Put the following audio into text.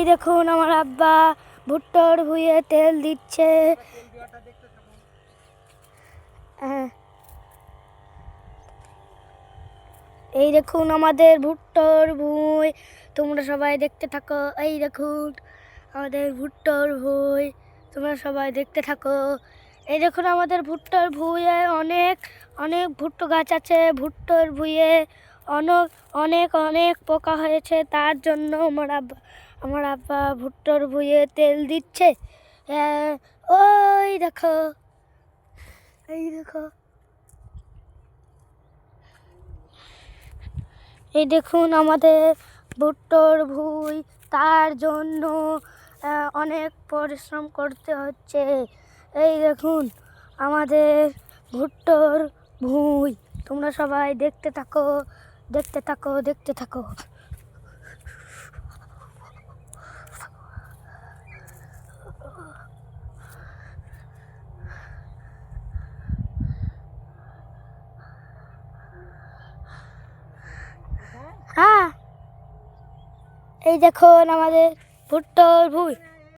দেখুন আমার আব্বা ভুট্টার ভুঁইয়ে তেল দিচ্ছে। এই দেখুন আমাদের ভুট্টার ভুঁই, তোমরা সবাই দেখতে থাকো। এই দেখুন আমাদের ভুট্টার ভুঁই, তোমরা সবাই দেখতে থাকো। এই দেখুন আমাদের ভুট্টার ভুঁইয়ে অনেক অনেক ভুট্টো গাছ আছে। ভুট্টার ভুঁইয়ে অনেক অনেক অনেক পোকা হয়েছে, তার জন্য আমার আব্বা ভুট্টার ভুঁইয়ে তেল দিচ্ছে। ওই দেখো, এই দেখো, এই দেখুন আমাদের ভুট্টার ভুঁই, তার জন্য অনেক পরিশ্রম করতে হচ্ছে। এই দেখুন আমাদের ভুট্টার ভুঁই, তোমরা সবাই দেখতে থাকো, দেখতে থাকো, দেখতে থাকো। হ্যাঁ, এই দেখুন আমাদের ভুট্টার ভুঁই।